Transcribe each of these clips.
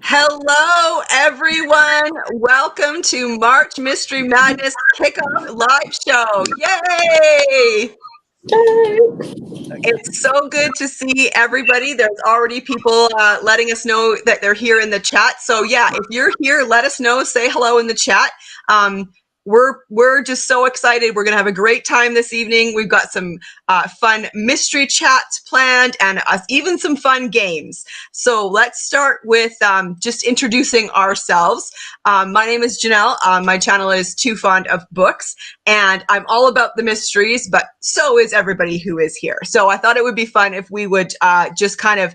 Hello, everyone. Welcome to March Mystery Madness Kickoff Live Show. Yay! It's so good to see everybody. There's already people letting us know that they're here in the chat. So yeah, if you're here, let us know. Say hello in the chat. We're just so excited. We're gonna have a great time this evening. We've got some fun mystery chats planned and even some fun games. So let's start with just introducing ourselves. My name is Janelle. My channel is Too Fond of Books, and I'm all about the mysteries, but so is everybody who is here. So I thought it would be fun if we would just kind of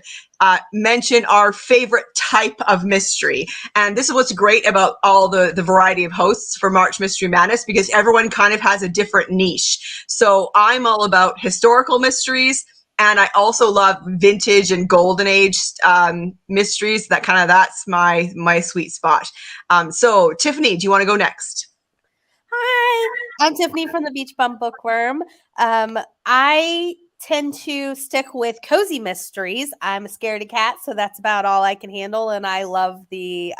mention our favorite type of mystery. And this is what's great about all the variety of hosts for March Mystery Madness, because everyone kind of has a different niche. So I'm all about historical mysteries, and I also love vintage and golden age mysteries. That's my sweet spot. So Tiffany, do you want to go next? Hi, I'm Tiffany from the Beach Bum Bookworm. I tend to stick with cozy mysteries. I'm a scaredy cat, so that's about all I can handle, and I love the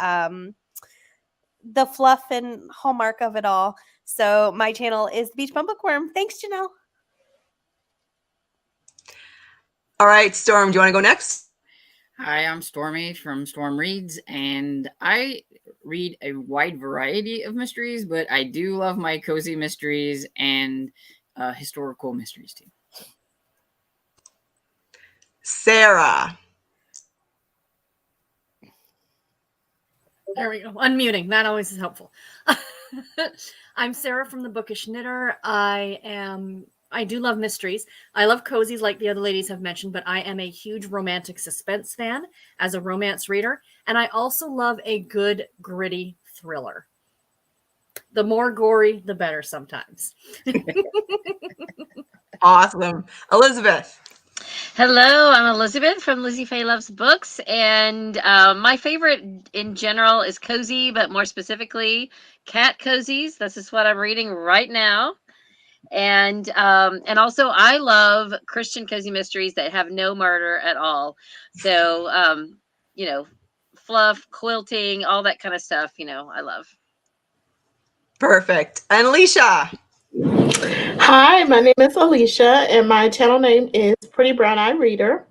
fluff and hallmark of it all. So my channel is the Beach Bum Bookworm. Thanks, Janelle. All right, Storm, do you want to go next? Hi, I'm Stormy from Storm Reads, and I read a wide variety of mysteries, but I do love my cozy mysteries and historical mysteries too. Sarah. There we go. Unmuting. That always is helpful. I'm Sarah from the Bookish Knitter. I do love mysteries. I love cozies like the other ladies have mentioned, but I am a huge romantic suspense fan as a romance reader. And I also love a good, gritty thriller. The more gory, the better sometimes. Awesome. Elizabeth. Hello, I'm Elizabeth from Lizzie Faye Loves Books, and my favorite in general is cozy, but more specifically, cat cozies. This is what I'm reading right now. And also I love Christian cozy mysteries that have no murder at all. So, fluff, quilting, all that kind of stuff, I love. Perfect. And Alicia. Hi, my name is Alicia, and my channel name is Pretty Brown Eye Reader.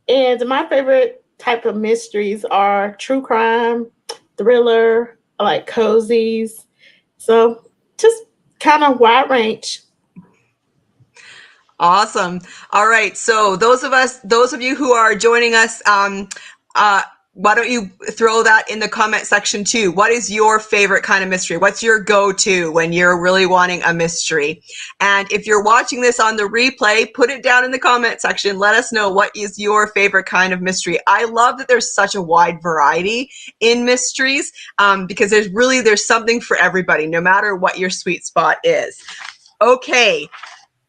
And my favorite type of mysteries are true crime, thriller, I like cozies. So just kind of wide range. Awesome. All right. So those of you who are joining us, why don't you throw that in the comment section too? What is your favorite kind of mystery? What's your go-to when you're really wanting a mystery? And if you're watching this on the replay, put it down in the comment section. Let us know what is your favorite kind of mystery. I love that there's such a wide variety in mysteries because there's something for everybody, no matter what your sweet spot is. Okay.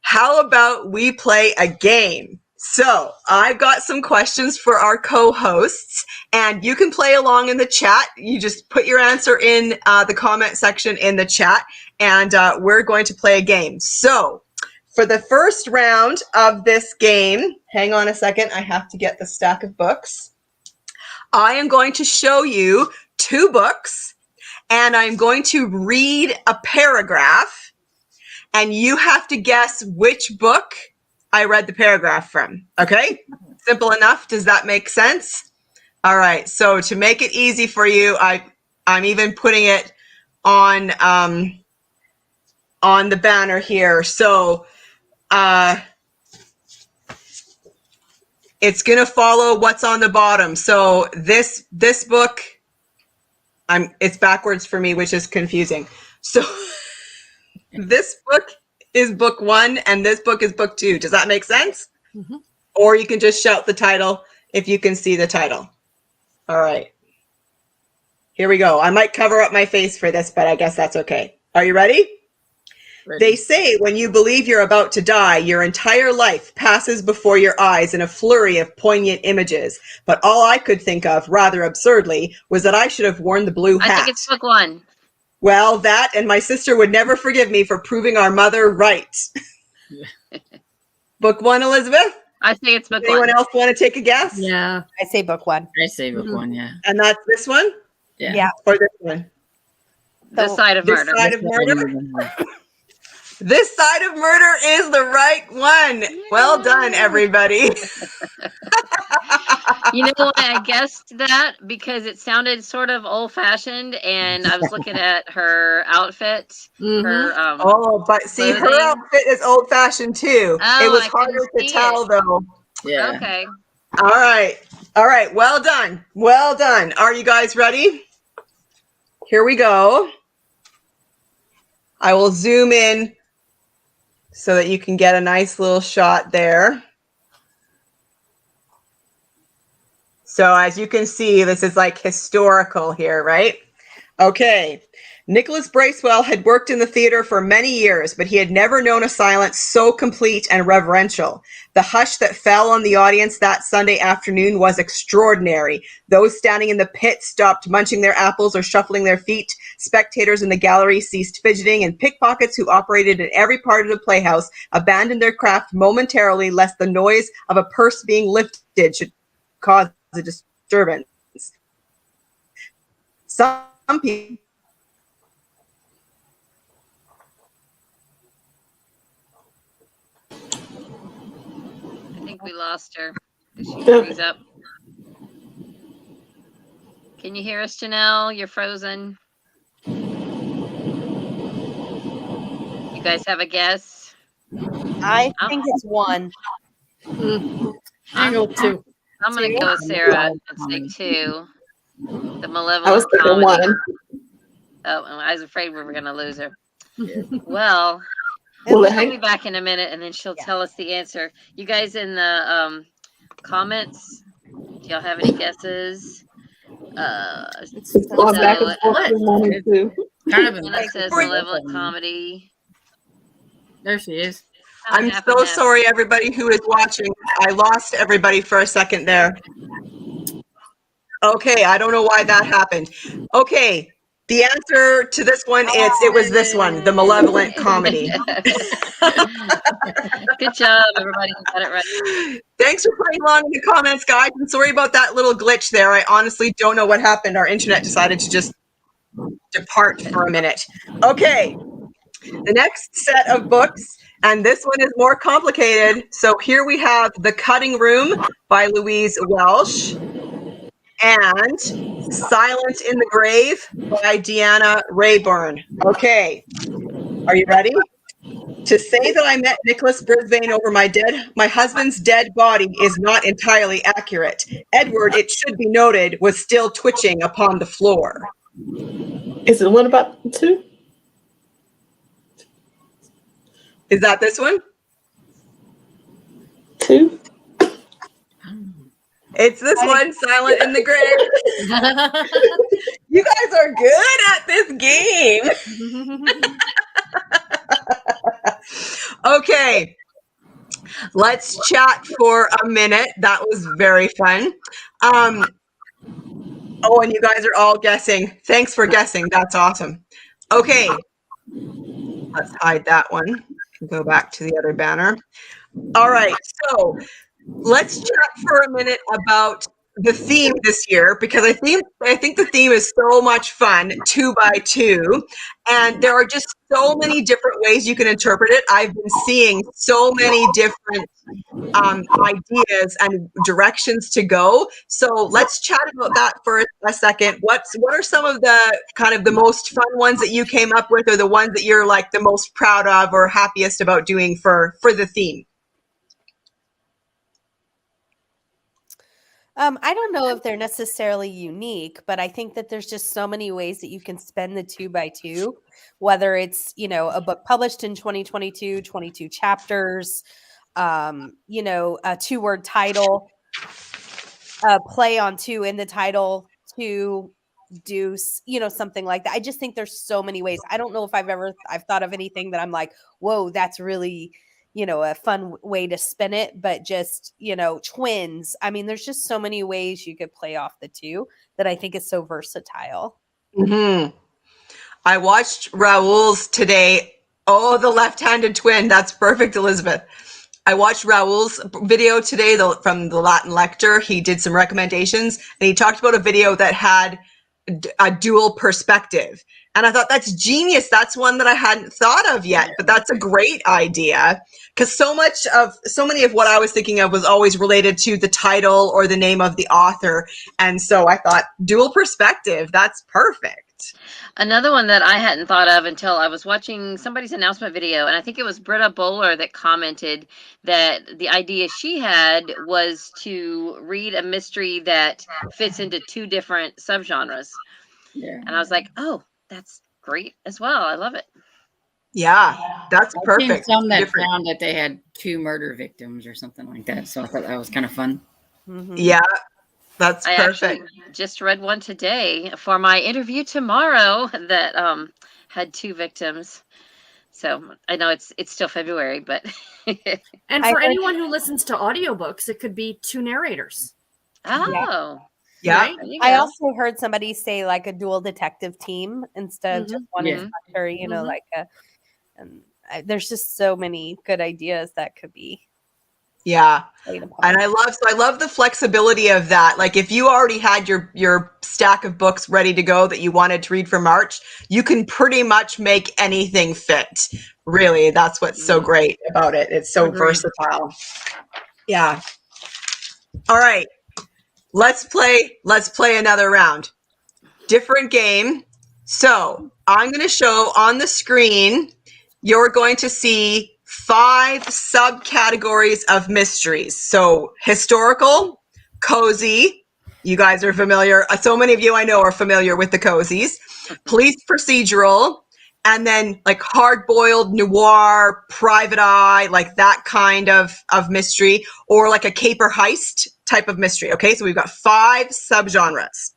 How about we play a game? So I've got some questions for our co-hosts, and you can play along in the chat. You just put your answer in the comment section in the chat, and we're going to play a game. So for the first round of this game, hang on a second, I have to get the stack of books. I am going to show you 2 books, and I'm going to read a paragraph, and you have to guess which book I read the paragraph from. Okay? Simple enough. Does that make sense? All right. So to make it easy for you, I'm even putting it on the banner here. So it's going to follow what's on the bottom. So this book, it's backwards for me, which is confusing. So this book is book 1 and this book is book 2. Does that make sense? Mm-hmm. Or you can just shout the title if you can see the title. All right. Here we go. I might cover up my face for this, but I guess that's okay. Are you ready? They say when you believe you're about to die, your entire life passes before your eyes in a flurry of poignant images. But all I could think of, rather absurdly, was that I should have worn the blue hat. I think it's book 1. Well, that and my sister would never forgive me for proving our mother right. Book 1, Elizabeth? I say it's book Anyone one. else want to take a guess? Yeah. I say book one. I say book one, yeah. And that's this one Yeah. or this one? This Side of This Murder. Side of Murder. This Side of Murder is the right one. Well done, everybody. You know why I guessed that? Because it sounded sort of old-fashioned, and I was looking at her outfit. Her Oh, but see, her clothing. outfit is old-fashioned too. Oh, It was I couldn't harder to see tell, it. though. Yeah. Okay. All right. All right. Well done. Well done. Are you guys ready? Here we go. I will zoom in so that you can get a nice little shot there. So as you can see, this is like historical here, right? Okay. Nicholas Bracewell had worked in the theater for many years, but he had never known a silence so complete and reverential. The hush that fell on the audience that Sunday afternoon was extraordinary. Those standing in the pit stopped munching their apples or shuffling their feet. Spectators in the gallery ceased fidgeting, and pickpockets who operated in every part of the playhouse abandoned their craft momentarily lest the noise of a purse being lifted should cause a disturbance. Some people I think we lost her. Did she freeze up? Can you hear us, Janelle? You're frozen. You guys have a guess? I think it's one. I go two. I'm going to go with Sarah and say two. The I Malevolent was thinking Comedy. one. Oh, I was afraid we were going to lose her. Well, Will it she'll be hang? back in a minute, and then she'll tell us the answer. You guys in the comments, do y'all have any guesses? It's going back and forth between one and two. Kind of Jenna says Malevolent Comedy. There she is. I'm Half and so half. sorry, everybody who is watching. I lost everybody for a second there. Okay, I don't know why that happened. Okay, the answer to this one is it was this one, the Malevolent Comedy. Good job, everybody. You got it right. Thanks for playing along in the comments, guys. I'm sorry about that little glitch there. I honestly don't know what happened. Our internet decided to just depart for a minute. Okay, the next set of books, and this one is more complicated. So here we have The Cutting Room by Louise Welsh and Silent in the Grave by Deanna Rayburn. Okay, are you ready? To say that I met Nicholas Brisbane over my husband's dead body is not entirely accurate. Edward, it should be noted, was still twitching upon the floor. Is it one about two? Is that this one? Two? It's this one, Silent in the Grave. You guys are good at this game. Okay, let's chat for a minute. That was very fun. Oh, and you guys are all guessing. Thanks for guessing. That's awesome. Okay, let's hide that one and go back to the other banner. All right, so let's chat for a minute about the theme this year, because I think the theme is so much fun, 2 by 2, and there are just so many different ways you can interpret it. I've been seeing so many different ideas and directions to go. So let's chat about that for a second. What are some of the kind of the most fun ones that you came up with, or the ones that you're like the most proud of or happiest about doing for the theme? I don't know if they're necessarily unique, but I think that there's just so many ways that you can spend the 2 by 2, whether it's, a book published in 2022, 22 chapters, a 2-word title, play on 2 in the title, to do, something like that. I just think there's so many ways. I don't know if I've thought of anything that I'm like, whoa, that's really a fun way to spin it, but just, twins. I mean, there's just so many ways you could play off the 2 that I think is so versatile. Mm-hmm. I watched Raoul's today. Oh, the left-handed twin. That's perfect, Elizabeth. I watched Raul's video today from the Latin Lecture. He did some recommendations, and he talked about a video that had a dual perspective. And I thought that's genius. That's one that I hadn't thought of yet, but that's a great idea, because so many of what I was thinking of was always related to the title or the name of the author. And so I thought dual perspective, that's perfect. Another one that I hadn't thought of until I was watching somebody's announcement video, and I think it was Britta Bowler that commented that the idea she had was to read a mystery that fits into 2 different subgenres. Yeah. And I was like, oh, that's great as well. I love it. Yeah, that's I've seen perfect. some that Different. found that they had 2 murder victims or something like that. So I thought that was kind of fun. Mhm. Yeah, that's I perfect. actually just read one today for my interview tomorrow that had 2 victims. So I know it's still February, but And I for heard- anyone who listens to audiobooks, it could be 2 narrators. oh, Yeah. Right? there you I go. also heard somebody say like a dual detective team instead of just one Yeah. inspector, you know, Mhm. like there's just so many good ideas that could be Yeah. played upon. And I love the flexibility of that. Like if you already had your stack of books ready to go that you wanted to read for March, you can pretty much make anything fit. Really, that's what's so great about it. It's so Agreed. versatile. Yeah. All right. Let's play another round. Different game. So, I'm going to show on the screen, you're going to see 5 subcategories of mysteries. So, historical, cozy, you guys are familiar. So many of you I know are familiar with the cozies. Police procedural, and then like hard-boiled noir, private eye, like that kind of mystery, or like a caper heist type of mystery. Okay, so we've got 5 subgenres.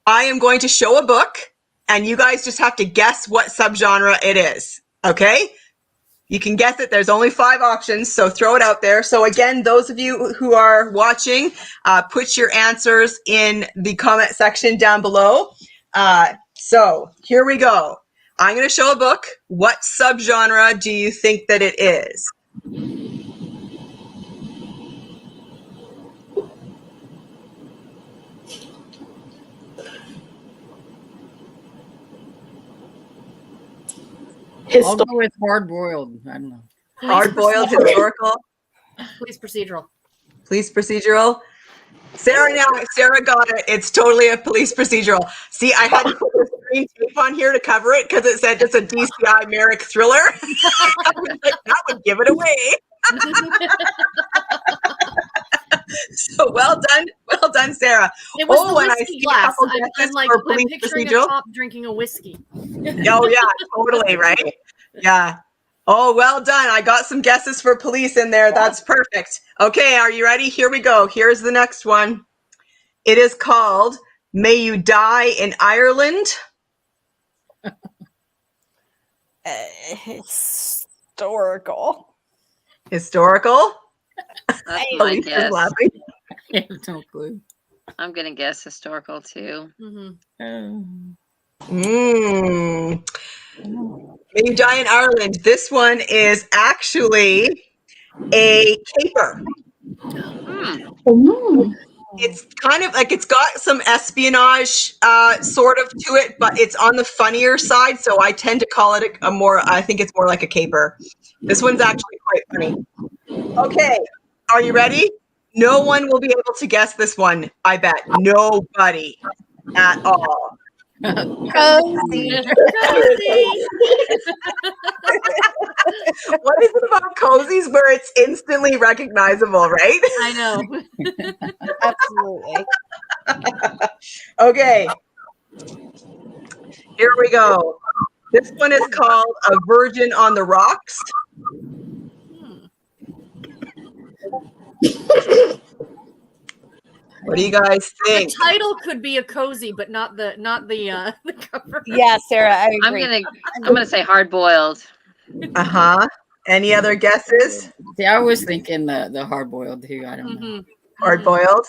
I am going to show a book, and you guys just have to guess what subgenre it is. Okay? You can guess it. There's only 5 options, so throw it out there. So again, those of you who are watching, put your answers in the comment section down below. So here we go. I'm going to show a book. What subgenre do you think that it is? I'll go with hard boiled. I don't know. Hard-boiled, historical, Police procedural. police procedural. Sarah got it. It's totally a police procedural. See, I had to put the screen tape on here to cover it because it said it's a DCI Merrick thriller. I was like, that would give it away. So well done, Sarah. It was Oh, the and I whiskey see a glass. couple I'm guesses like, for I'm police picturing procedural. a cop drinking a whiskey. Oh yeah, totally, right? Yeah. Oh, well done. I got some guesses for police in there. That's perfect. Okay, are you ready? Here we go. Here's the next one. It is called May You Die in Ireland. Historical. Historical. That's my Alicia's guess. laughing. I have no clue. I'm gonna guess historical too. Mhm. May You Die in Ireland. This one is actually a caper. It's kind of like it's got some espionage sort of to it, but it's on the funnier side. So I tend to call it I think it's more like a caper. This one's actually quite funny. Okay, are you ready? No one will be able to guess this one, I bet. Nobody at all. Cozy. What is it about cozies where it's instantly recognizable, right? I know. Absolutely. Okay. Here we go. This one is called A Virgin on the Rocks. What do you guys The think? title could be a cozy, but not the the cover. Yeah, Sarah, I I'm agree. gonna say hard boiled. Uh-huh. Any other guesses? See, I was thinking the hard boiled too. I don't know. Hard boiled?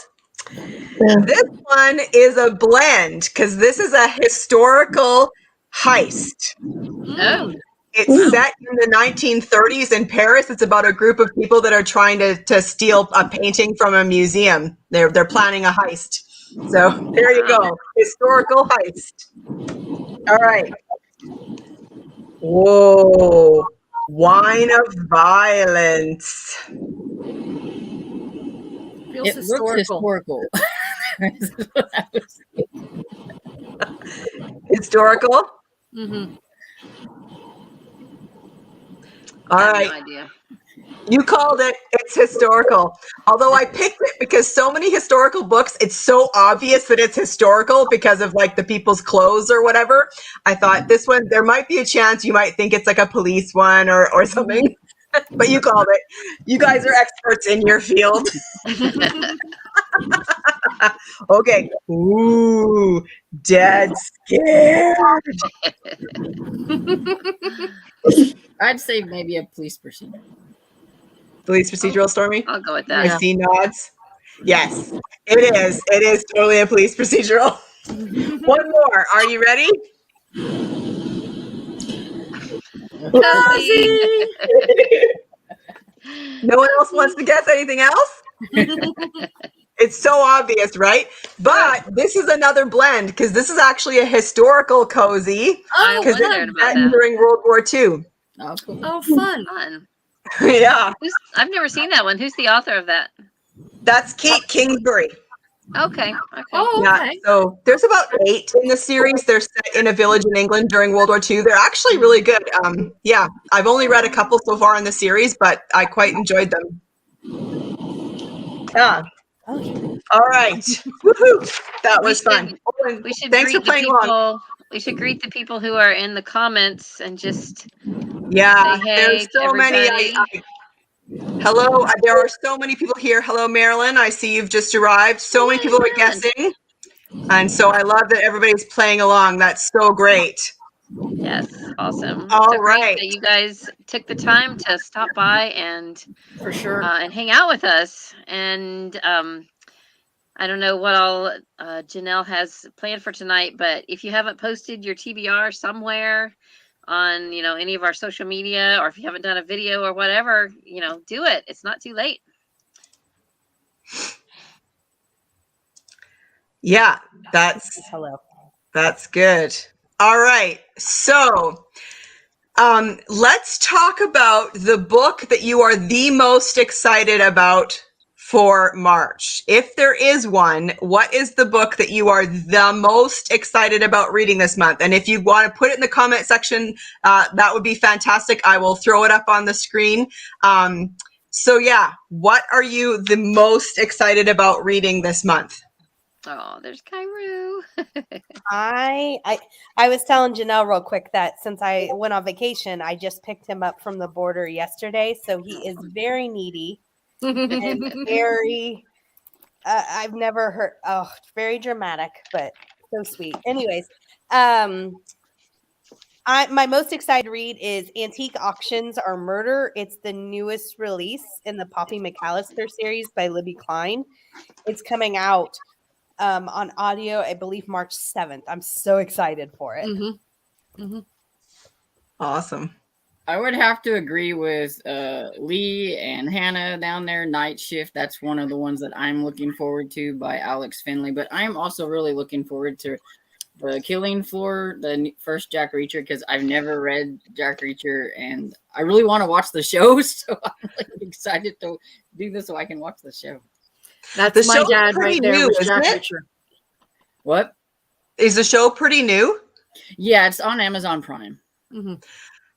This one is a blend because this is a historical heist. Oh, It's set in the 1930s in Paris. It's about a group of people that are trying to steal a painting from a museum. They're planning a heist. So there you go. Historical heist. All right. Whoa. Wine of Violence. Feels It looks historical. Historical? Mm-hmm. All I have right. no idea. You called it. It's historical. Although I picked it because so many historical books, it's so obvious that it's historical because of like the people's clothes or whatever. I thought this one, there might be a chance you might think it's like a police one or something. But you called it. You guys are experts in your field. Okay. Ooh, dead scared. I'd say maybe a police procedure. Police procedural, Stormy? I'll go with I that. see nods. Yes, it is. It is totally a police procedural. One more. Are you ready? Cozy. No one else wants to guess anything else? It's so obvious, right? But this is another blend because this is actually a historical cozy I because wondered it's about set that. during World War II. Oh, cool. Oh, fun. Fun. Yeah, I've never seen that one. Who's the author of that? that's Kate Kingsbury. Okay. Okay. Oh, Yeah, okay. so there's about 8 in the series. They're set in a village in England during World War II. They're actually really good. Yeah, I've only read a couple so far in the series, but I quite enjoyed them. Yeah. All right. Woohoo! That was fun. We should Thanks for greet the playing along. people. We should greet the people who are in the comments and just Yeah, say hey there's to so many. everybody. Hello, there are so many people here. Hello, Marilyn. I see you've just arrived. So many people are guessing. And so I love that everybody's playing along. That's so great. Yes, awesome. All So great right. that you guys took the time to stop by and For sure. and hang out with us. And I don't know what all Janelle has planned for tonight, but if you haven't posted your TBR somewhere on any of our social media, or if you haven't done a video or whatever, do it. It's not too late. Yeah, that's good. All right. So let's talk about the book that you are the most excited about for March. If there is one, what is the book that you are the most excited about reading this month? And if you want to put it in the comment section, that would be fantastic. I will throw it up on the screen. So yeah, what are you the most excited about reading this month? Oh, there's Kairu. I was telling Janelle real quick that since I went on vacation, I just picked him up from the border yesterday. So he is very needy and very, I've never heard, very dramatic, but so sweet. Anyways, my most excited read is Antique Auctions Are Murder. It's the newest release in the Poppy McAllister series by Libby Klein. It's coming out on audio, I believe March 7th. I'm so excited for it. Mm-hmm. Mm-hmm. Awesome. I would have to agree with Lee and Hannah down there. Night Shift. That's one of the ones that I'm looking forward to by Alex Finley. But I'm also really looking forward to the Killing Floor, the first Jack Reacher, because I've never read Jack Reacher, and I really want to watch the show. So I'm really excited to do this so I can watch the show. That's The my show's dad pretty right there. new, Was isn't Jack it? Reacher. What? Is the show pretty new? Yeah, it's on Amazon Prime. Mm-hmm.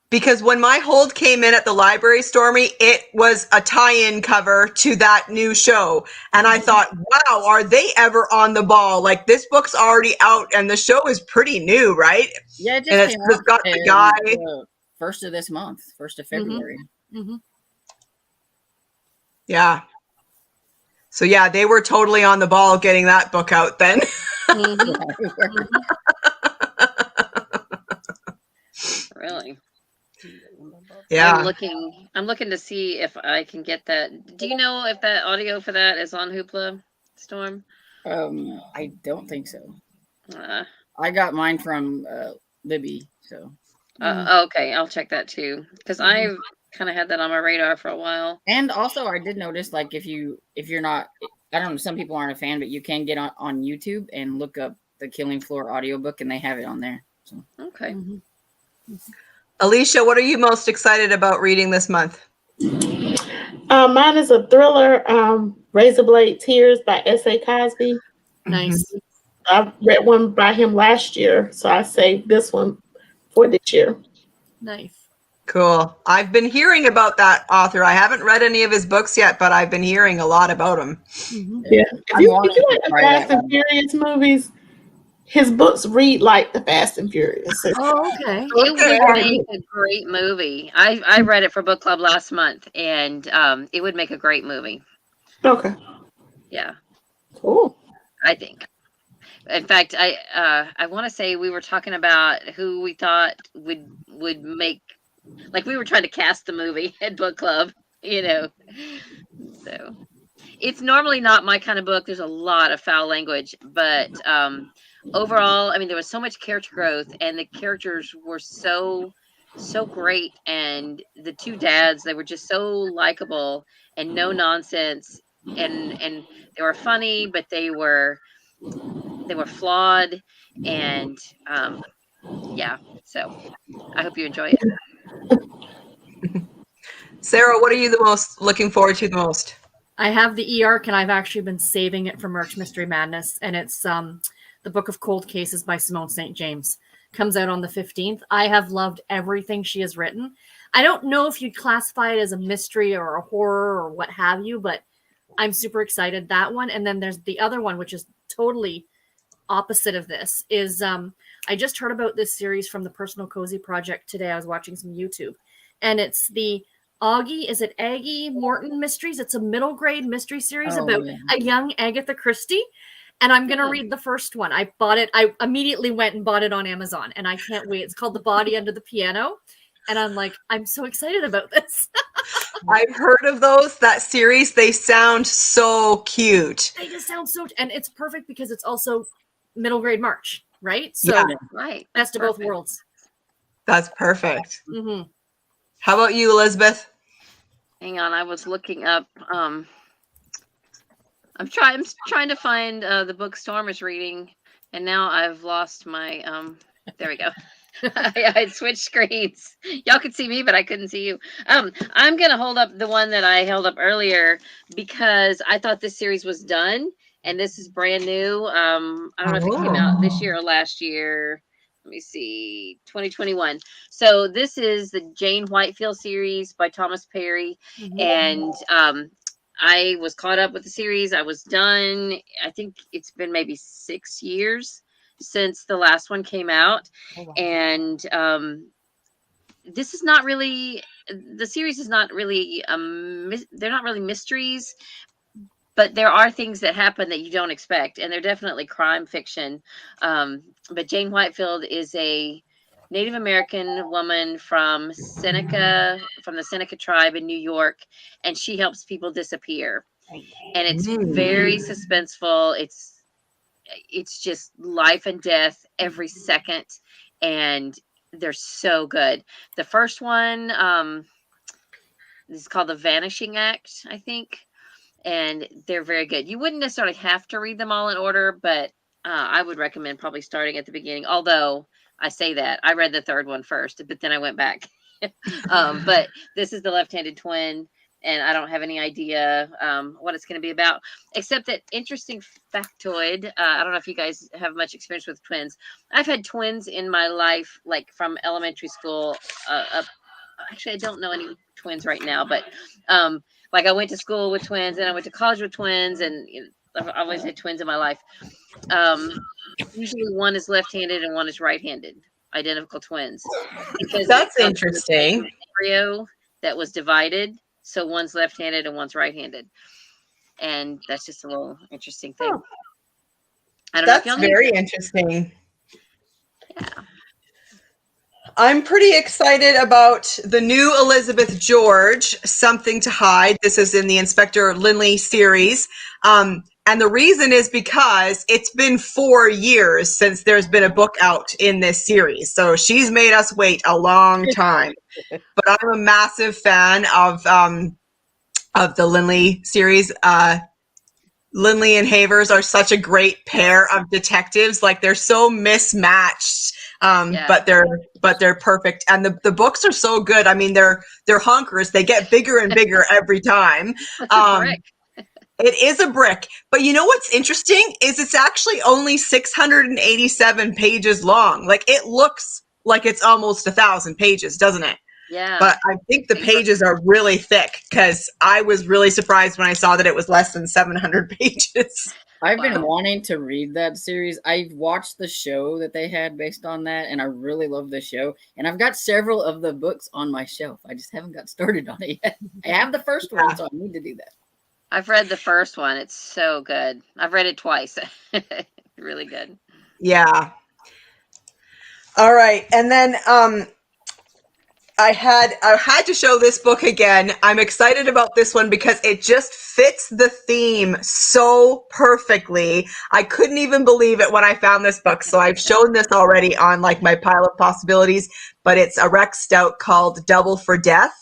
Because when my hold came in at the library, Stormy, it was a tie-in cover to that new show. And I thought, wow, are they ever on the ball? Like, this book's already out and the show is pretty new, right? Yeah, it just And came it's out got the guy. first of this month, 1st of February. Mm-hmm. Yeah. So yeah, they were totally on the ball getting that book out then. Really? Yeah. I'm looking to see if I can get that. Do you know if that audio for that is on Hoopla, Storm? I don't think so. Uh, I got mine from Libby, so. Okay, I'll check that too because I've kind of had that on my radar for a while. And also, I did notice, like, if you're not, I don't know, some people aren't a fan, but you can get on YouTube and look up the Killing Floor audiobook, and they have it on there. So Okay. Alicia, what are you most excited about reading this month? Mine is a thriller, Razor Blade Tears by S.A. Cosby. Nice. I read one by him last year, so I saved this one for this year. Nice. Cool. I've been hearing about that author. I haven't read any of his books yet, but I've been hearing a lot about him. Yeah. If I'm you wanting like to the try Fast that and Furious movies, his books read like the Fast and Furious. Oh, okay. It Okay. would make a great movie. I read it for book club last month, and it would make a great movie. Okay. Yeah, Cool. I think. In fact, I want to say we were talking about who we thought would make, like we were trying to cast the movie at book club, you know. So it's normally not my kind of book. There's a lot of foul language, but overall, I mean, there was so much character growth, and the characters were so great, and the two dads, they were just so likable and no nonsense, and they were funny, but they were flawed, and yeah. So I hope you enjoy it. Sarah, what are you the most looking forward to the most? I have the e-arc, and I've actually been saving it for March Mystery Madness, and it's the Book of Cold Cases by Simone St. James. Comes out on the 15th. I have loved everything she has written. I don't know if you'd classify it as a mystery or a horror or what have you, but I'm super excited. That one, and then there's the other one, which is totally opposite of this, is I just heard about this series from the Personal Cozy Project today. I was watching some YouTube, and it's the Aggie Morton Mysteries. It's a middle grade mystery series about a young Agatha Christie. And I'm going to read the first one. I bought it. I immediately went and bought it on Amazon, and I can't wait. It's called The Body Under the Piano. And I'm like, I'm so excited about this. I've heard of those, that series. They sound so cute. They just sound so, and it's perfect because it's also middle grade March, right? So Yeah. Right. best of both worlds. That's perfect. Mm-hmm. How about you, Elizabeth? Hang on, I was looking up. I'm trying to find the book Storm is reading, and now I've lost my. There we go. I switched screens. Y'all could see me, but I couldn't see you. I'm gonna hold up the one that I held up earlier because I thought this series was done, and this is brand new. I don't know if it came out this year or last year. Let me see, 2021. So this is the Jane Whitefield series by Thomas Perry, and I was caught up with the series. I was done. I think it's been maybe 6 years since the last one came out. Oh, wow. And this is not really, the series is not really, they're not really mysteries, but there are things that happen that you don't expect. And they're definitely crime fiction. But Jane Whitefield is a Native American woman from the Seneca tribe in New York, and she helps people disappear. And it's very suspenseful. It's just life and death every second, and they're so good. The first one is called The Vanishing Act, I think, and they're very good. You wouldn't necessarily have to read them all in order, but I would recommend probably starting at the beginning, although I say that I read the third one first, but then I went back. But this is The Left-Handed Twin, and I don't have any idea what it's going to be about, except that interesting factoid. I don't know if you guys have much experience with twins. I've had twins in my life, like from elementary school up. Actually, I don't know any twins right now, but like I went to school with twins, and I went to college with twins, and I've always had twins in my life. Usually one is left-handed and one is right-handed, identical twins. Because that's interesting. Embryo that was divided, so one's left-handed and one's right-handed, and that's just a little interesting thing. I don't know if y'all knew very that. interesting. Yeah. I'm pretty excited about the new Elizabeth George, Something to Hide. This is in the Inspector Lynley series. And the reason is because it's been 4 years since there's been a book out in this series. So she's made us wait a long time. But I'm a massive fan of the Lindley series. Lindley and Havers are such a great pair of detectives. Like, they're so mismatched, but they're perfect. And the books are so good. I mean, they're honkers. They get bigger and bigger every time. That's a brick. It is a brick. But you know what's interesting is it's actually only 687 pages long. Like, it looks like it's almost 1,000 pages, doesn't it? Yeah. But I think the pages are really thick, because I was really surprised when I saw that it was less than 700 pages. I've been wanting to read that series. I've watched the show that they had based on that, and I really love the show. And I've got several of the books on my shelf. I just haven't got started on it yet. I have the first one, so I need to do that. I've read the first one. It's so good. I've read it twice. Really good. Yeah. All right. And then I had to show this book again. I'm excited about this one because it just fits the theme so perfectly. I couldn't even believe it when I found this book. So I've shown this already on like my pile of possibilities, but it's a Rex Stout called Double for Death.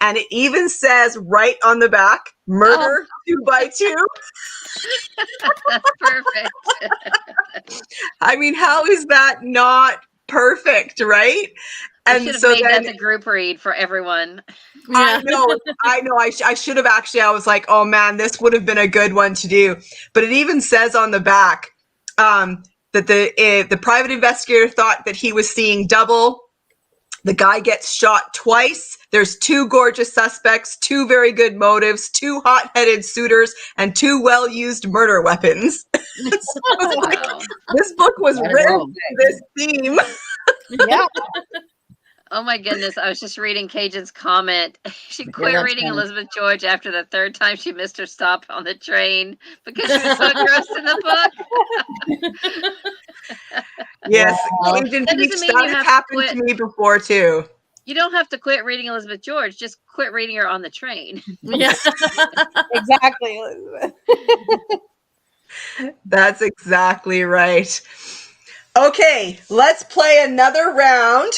And it even says right on the back, murder 2 by 2. That's perfect. I mean, how is that not perfect, right? I And should have so made then that the group read for everyone. I know. I should have actually. I was like, oh man, this would have been a good one to do. But it even says on the back that the private investigator thought that he was seeing double. The guy gets shot twice. There's 2 gorgeous suspects, 2 very good motives, 2 hot-headed suitors, and 2 well-used murder weapons. Wow. This book was That is written all. for this theme. Yeah. Oh my goodness. I was just reading Cajun's comment. She quit that's reading funny. Elizabeth George after the 3rd time she missed her stop on the train because she was so engrossed in the book. Yes, Wow. Cajun That Peach, doesn't mean that you has have to happened quit. to me before too. You don't have to quit reading Elizabeth George. Just quit reading her on the train. Yeah. Exactly, Elizabeth. That's exactly right. Okay, let's play another round.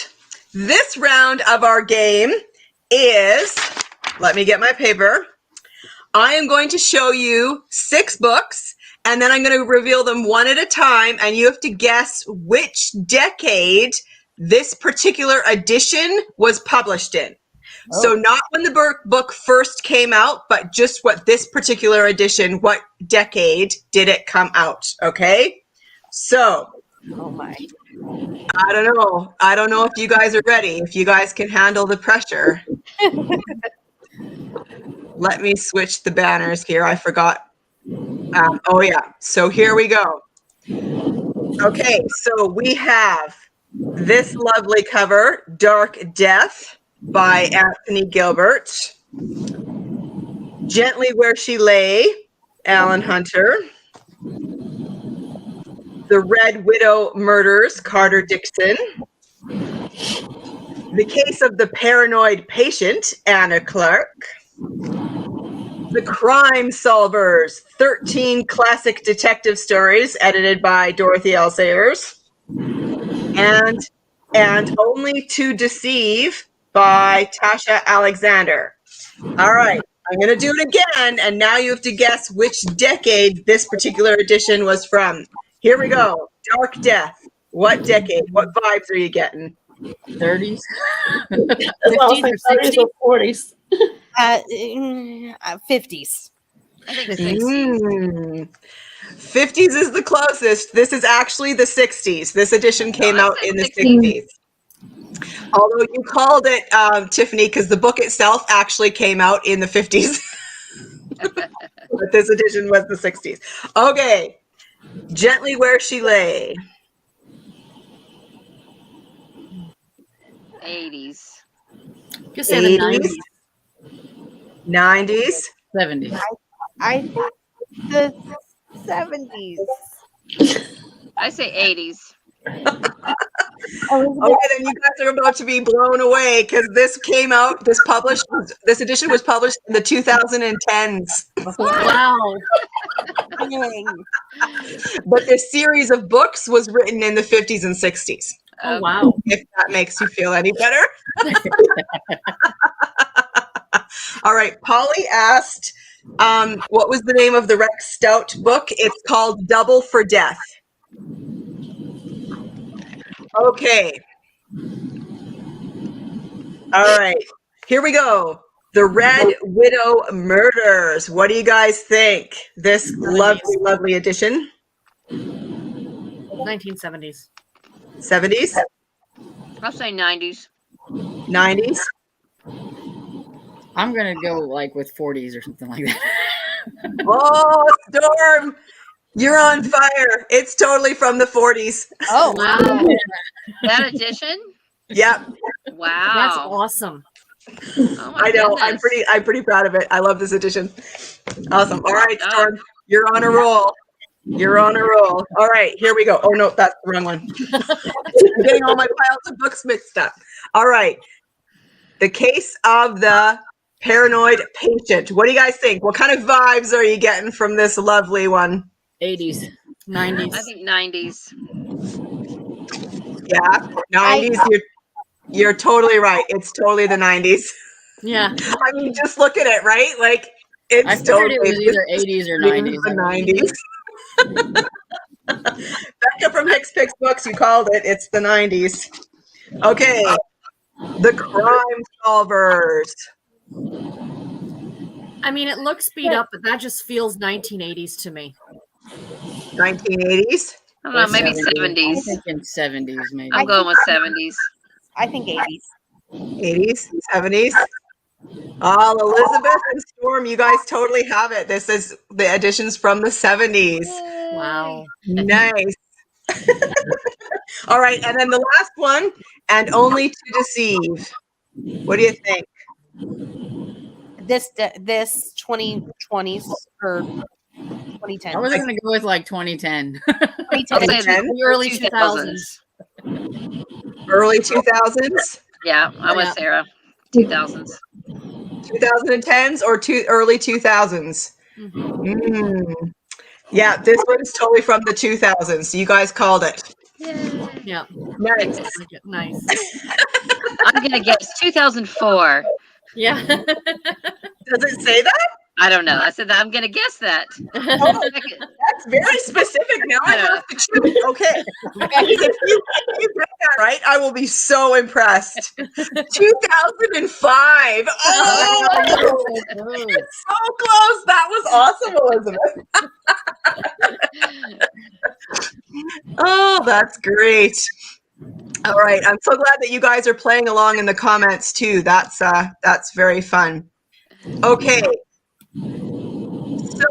This round of our game is, let me get my paper. I am going to show you 6 books, and then I'm going to reveal them one at a time, and you have to guess which decade this particular edition was published in. So not when the book first came out, but just what this particular edition, what decade did it come out, okay? So, Oh my. I don't know. I don't know if you guys are ready, if you guys can handle the pressure. Let me switch the banners here. I forgot. Oh, yeah. So here we go. Okay, so we have this lovely cover, Dark Death by Anthony Gilbert. Gently Where She Lay, Alan Hunter. The Red Widow Murders, Carter Dixon. The Case of the Paranoid Patient, Anna Clark. The Crime Solvers, 13 Classic Detective Stories, edited by Dorothy L. Sayers. And Only to Deceive by Tasha Alexander. All right, I'm going to do it again, and now you have to guess which decade this particular edition was from. Here we go. Dark Death. What decade? What vibes are you getting? 30s. That's what I was 50s saying, or 30s or 40s. 50s. I think 60s. 50s is the closest. This is actually the 60s. This edition came I out said in the 60s. 60s. Although you called it, Tiffany, because the book itself actually came out in the 50s. But this edition was the 60s. Okay. Gently Where She Lay. 80s. Just say the 80s. 90s. 90s. 70s. I think the 70s. Oh, I say 80s. Elizabeth, Okay, then you guys are about to be blown away because this came out, this edition was published in the 2010s. Wow. Dang. But this series of books was written in the 50s and 60s. Oh wow. If that makes you feel any better. All right. Polly asked, what was the name of the Rex Stout book? It's called Double for Death. Okay. All right. Here we go. The Red Widow Murders. What do you guys think? This lovely, lovely edition. 1970s. 70s, I'll say 90s. 90s. I'm gonna go like with 40s or something like that. Oh, Storm, you're on fire. It's totally from the 40s. Oh, Wow. That edition? Yep. Wow. That's awesome. Oh my I know. goodness. I'm pretty proud of it. I love this edition. Awesome. All right, job. Storm, you're on a roll. You're on a roll. All right, here we go. Oh no, that's the wrong one. I'm getting all my piles of books mixed up. All right. The Case of the Paranoid Patient. What do you guys think? What kind of vibes are you getting from this lovely one? 80s. 90s. I think 90s. Yeah, 90s. You're totally right. It's totally the 90s. Yeah. I mean, just look at it, right? Like I it's figured totally it was either 80s or 90s. the 90s. Becca from Hicks Picks Books, you called it. It's the 90s. Okay. The Crime Solvers. I mean, it looks beat up, but that just feels 1980s to me. 1980s. I don't know, maybe I'm 70s. thinking 70s, maybe. I'm going with 70s. I think 80s. 80s, 70s. Oh, Elizabeth and Storm, you guys totally have it. This is the editions from the 70s. Wow. Nice. All right, and then the last one, And Only to Deceive. What do you think? This 2020s or 2010. I was going to go with like 2010. 2010. I'll say The early 2000s. Early 2000s? Yeah, I'm with Yeah. Sarah. 2000s. 2010s or early 2000s? Mhm. Yeah, this one's totally from the 2000s. So you guys called it. Yeah. Nice. Nice. I'm going to guess 2004. Yeah. Does it say that? I don't know. I said that I'm going to guess that. That's very specific. Now I have to choose. Okay. If you get that right, I will be so impressed. 2005. Oh, it's so close. That was awesome, Elizabeth. Oh, that's great. All right. I'm so glad that you guys are playing along in the comments too. That's very fun. Okay.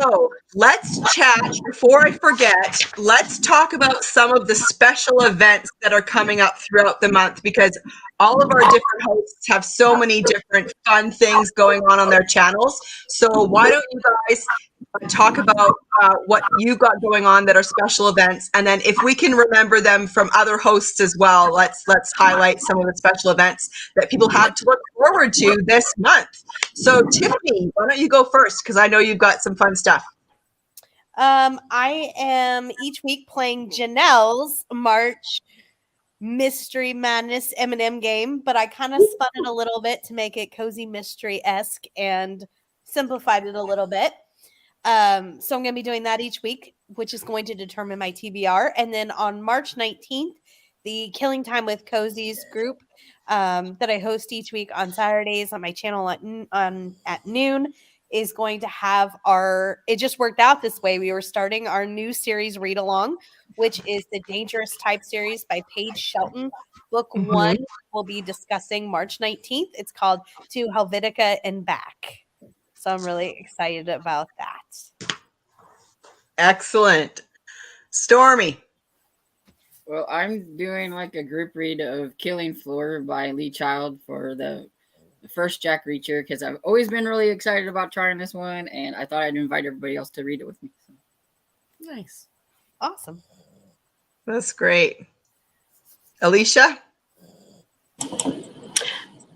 So let's chat. Before I forget, let's talk about some of the special events that are coming up throughout the month, because all of our different hosts have so many different fun things going on their channels. So why don't you guys talk about what you've got going on that are special events, and then if we can remember them from other hosts as well, let's highlight some of the special events that people have to look forward to this month. So Tiffany, why don't you go first, because I know you've got some fun stuff. I am each week playing Janelle's March Mystery Madness M&M game, but I kind of spun it a little bit to make it cozy mystery-esque and simplified it a little bit. So I'm going to be doing that each week, which is going to determine my TBR. And then on March 19th, the Killing Time with Cozies group that I host each week on Saturdays on my channel at noon is going to have it just worked out this way. We were starting our new series read along, which is the Dangerous Type series by Paige Shelton. Book 1 will be discussing March 19th. It's called To Helvetica and Back. So I'm really excited about that. Excellent. Stormy. Well, I'm doing like a group read of Killing Floor by Lee Child for the first Jack Reacher, because I've always been really excited about trying this one, and I thought I'd invite everybody else to read it with me. Nice. Awesome. That's great. Alicia?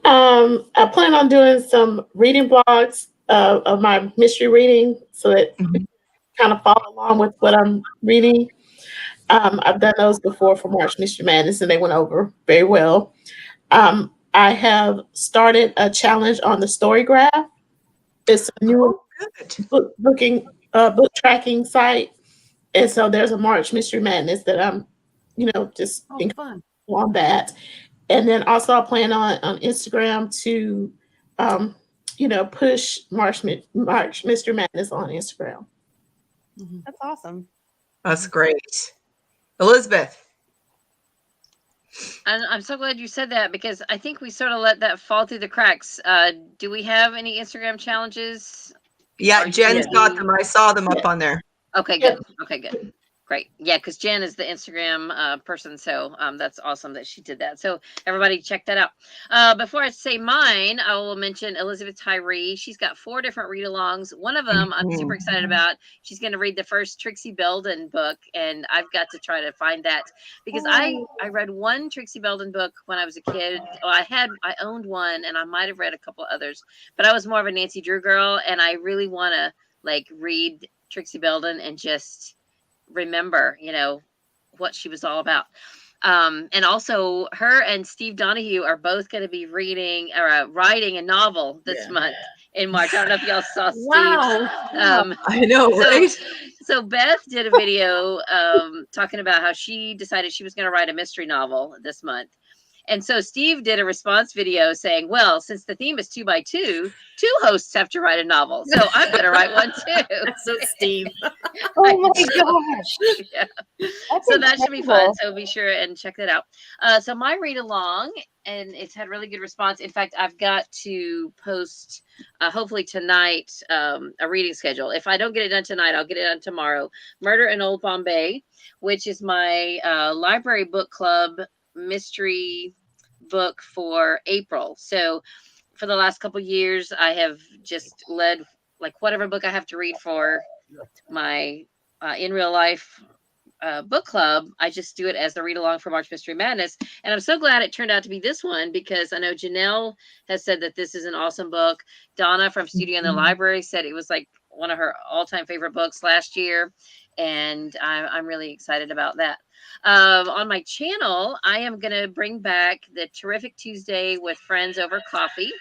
I plan on doing some reading blogs of my mystery reading, so that kind of follow along with what I'm reading. I've done those before for March Mystery Madness, and they went over very well. I have started a challenge on the Story Graph. It's a new Good. book tracking site, and so there's a March Mystery Madness that I'm, just Oh, fun. on that. And then also I plan on Instagram to, push March Mystery Madness on Instagram. That's awesome. That's great. Elizabeth. And I'm so glad you said that because I think we sort of let that fall through the cracks. Do we have any Instagram challenges? Yeah, Are Jen's you- got them. I saw them up on there. Okay, Yeah. good. Okay, good. Great. Yeah, because Jen is the Instagram person, so that's awesome that she did that. So everybody check that out. Before I say mine, I will mention Elizabeth Tyree. She's got 4 different read-alongs. One of them I'm super excited about. She's going to read the first Trixie Belden book, and I've got to try to find that because I read one Trixie Belden book when I was a kid. Oh, I owned one, and I might have read a couple others, but I was more of a Nancy Drew girl, and I really want to read Trixie Belden and just remember, what she was all about. And also her and Steve Donahue are both going to be reading or writing a novel this month in March. I don't know if y'all saw Steve. Wow. I know, right? So Beth did a video talking about how she decided she was going to write a mystery novel this month. And so Steve did a response video saying, well, since the theme is 2 by 2, 2 hosts have to write a novel. So I'm going to write one too. That's so Steve. Oh my gosh. Yeah. That's So that should be fun. incredible. So be sure and check that out. So my read along, and it's had really good response. In fact, I've got to post hopefully tonight a reading schedule. If I don't get it done tonight, I'll get it done tomorrow. Murder in Old Bombay, which is my library book club mystery book for April. So for the last couple years, I have just led whatever book I have to read for my in real life book club. I just do it as the read along for March Mystery Madness. And I'm so glad it turned out to be this one because I know Janelle has said that this is an awesome book. Donna from Studio in the Library said it was one of her all-time favorite books last year. And I'm really excited about that. On my channel, I am going to bring back the Terrific Tuesday with Friends Over Coffee.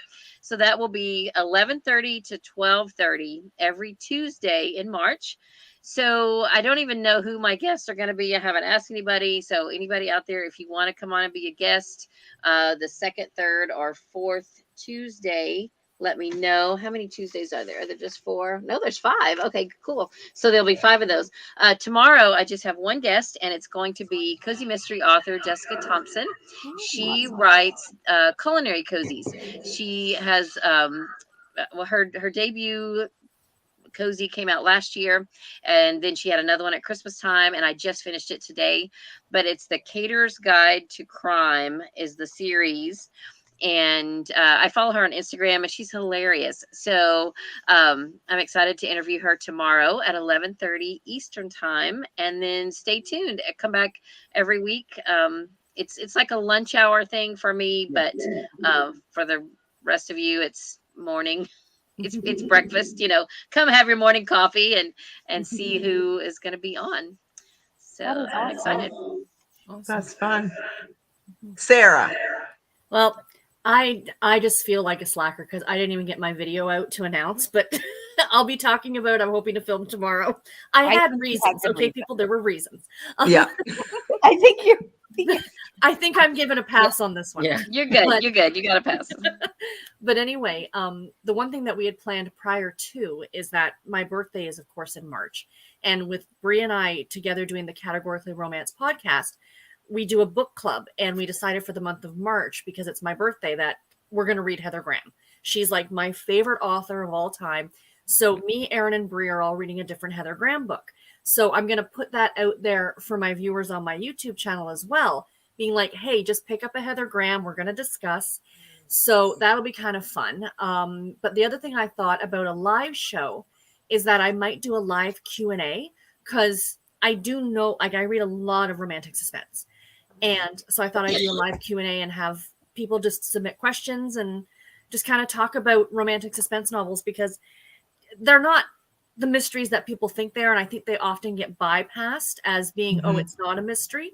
So that will be 11:30 to 12:30 every Tuesday in March. So I don't even know who my guests are going to be. I haven't asked anybody. So anybody out there, if you want to come on and be a guest, the 2nd, 3rd, or 4th Tuesday, let me know. How many Tuesdays are there? Are there just 4? No, there's 5. Okay, cool. So there'll be 5 of those. Tomorrow, I just have one guest, and it's going to be cozy mystery author Jessica Thompson. She writes culinary cozies. She has her debut cozy came out last year, and then she had another one at Christmas time, and I just finished it today. But it's the Caterer's Guide to Crime is the series. And I follow her on Instagram, and she's hilarious. So I'm excited to interview her tomorrow at 11:30 Eastern time. And then stay tuned. Come back every week. It's like a lunch hour thing for me, but for the rest of you, it's morning. It's breakfast. Come have your morning coffee and see who is going to be on. So I'm excited. Awesome. That's fun. Sarah. Well, I just feel like a slacker because I didn't even get my video out to announce, but I'll be talking about I'm hoping to film tomorrow. I had reasons, okay, people. There were reasons. Yeah. I think I think I'm given a pass on this one. Yeah. You're good. But- You're good. You got to pass. But anyway, the one thing that we had planned prior to is that my birthday is, of course, in March. And with Brie and I together doing the Categorically Romance podcast, we do a book club. And we decided for the month of March, because it's my birthday, that we're going to read Heather Graham. She's like my favorite author of all time. So me, Erin, and Brie are all reading a different Heather Graham book. So I'm going to put that out there for my viewers on my YouTube channel as well, being like, hey, just pick up a Heather Graham. We're going to discuss. So that'll be kind of fun. But the other thing I thought about a live show is that I might do a live Q&A because I do know, I read a lot of romantic suspense. And so I thought I'd do a live Q&A and have people just submit questions and just kind of talk about romantic suspense novels because they're not the mysteries that people think they are, and I think they often get bypassed as being, oh, it's not a mystery.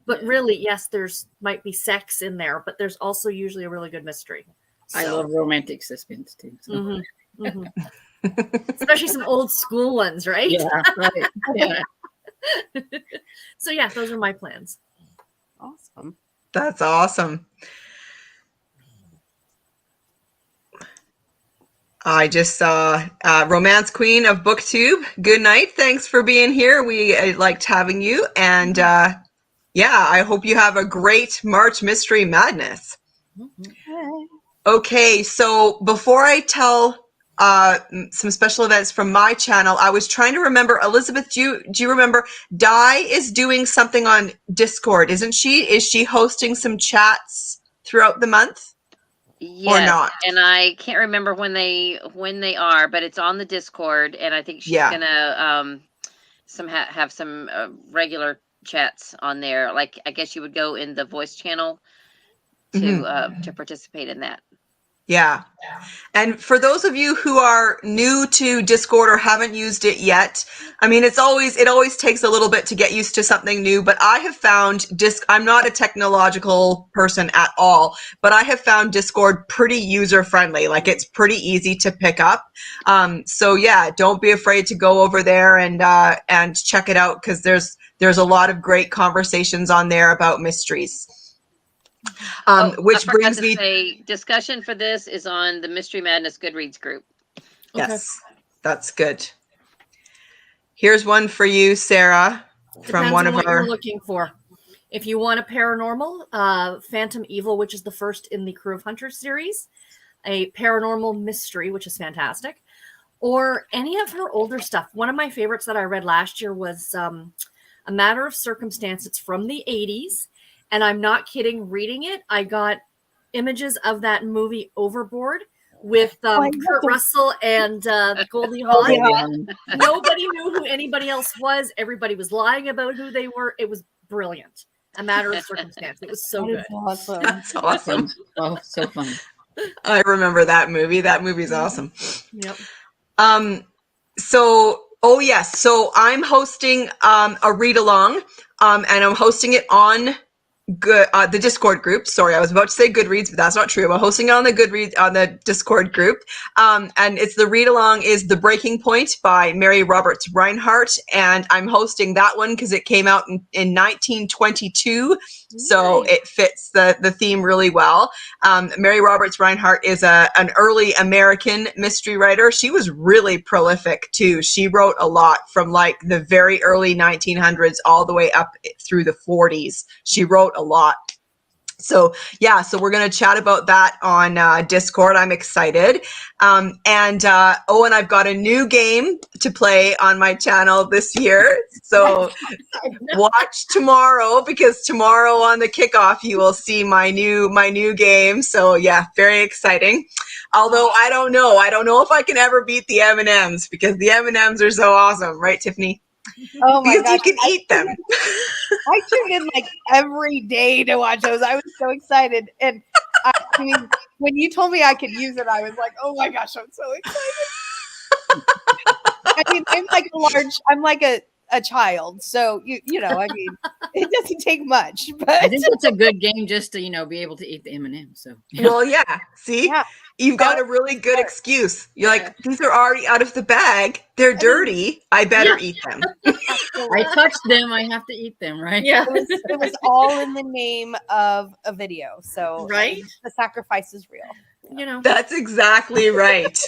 But really, yes, there's might be sex in there, but there's also usually a really good mystery. I love romantic suspense too. So. Especially some old school ones, right? Yeah, right. Yeah. So yeah, those are my plans. Awesome. That's awesome. I just saw Romance Queen of BookTube. Good night. Thanks for being here. We liked having you. And yeah, I hope you have a great March Mystery Madness. Okay, so before I tell some special events from my channel, I was trying to remember, Elizabeth, do you remember Di is doing something on Discord, isn't she? Is she hosting some chats throughout the month? Yes, or not? and I can't remember when they are, but it's on the Discord, and I think she's gonna have some regular chats on there. Like, I guess you would go in the voice channel to participate in that. Yeah. And for those of you who are new to Discord or haven't used it yet, I mean, it always takes a little bit to get used to something new, but I have found I'm not a technological person at all, but I have found Discord pretty user friendly. Like, it's pretty easy to pick up. So yeah, don't be afraid to go over there and check it out, because there's a lot of great conversations on there about mysteries. Which brings me to say, discussion for this is on the Mystery Madness Goodreads group. Yes, that's good. Here's one for you, Sarah, from one of what our. you're looking for. If you want a paranormal, Phantom Evil, which is the first in the Crew of Hunters series, a paranormal mystery, which is fantastic, or any of her older stuff. One of my favorites that I read last year was A Matter of Circumstance. It's from the 80s. And I'm not kidding, reading it, I got images of that movie Overboard with Kurt Russell and Goldie Hawn. Nobody knew who anybody else was. Everybody was lying about who they were. It was brilliant. A Matter of Circumstance. It was so good. Awesome. That's awesome. Oh, so fun. I remember that movie. That movie's awesome. Yep. So, oh yes. So I'm hosting a read along, and I'm hosting it on the Discord group. Sorry, I was about to say Goodreads, but that's not true. I'm hosting it on the Discord group. And it's the read along is The Breaking Point by Mary Roberts Reinhardt. And I'm hosting that one because it came out in 1922. So it fits the theme really well. Mary Roberts Reinhardt is an early American mystery writer. She was really prolific too. She wrote a lot from like the very early 1900s all the way up through the 40s. She wrote a lot. So yeah, so we're going to chat about that on Discord. I'm excited. And I've got a new game to play on my channel this year. So watch tomorrow, because tomorrow on the kickoff, you will see my new game. So yeah, very exciting. Although I don't know if I can ever beat the M&Ms, because the M&Ms are so awesome. Right, Tiffany? Oh my because gosh. you can eat them. I tuned in like every day to watch those. I was so excited. And I mean, when you told me I could use it, I was like, oh my gosh, I'm so excited. I mean, I'm like a child. So, you know, I mean, it doesn't take much. But I think it's a good game just to, be able to eat the M&Ms. So. Well, yeah. See? Yeah. You've got a really good excuse. You're like, these are already out of the bag. They're dirty. I better eat them. I touched them. I have to eat them, right? Yeah. It was all in the name of a video. So Right? The sacrifice is real. That's exactly right.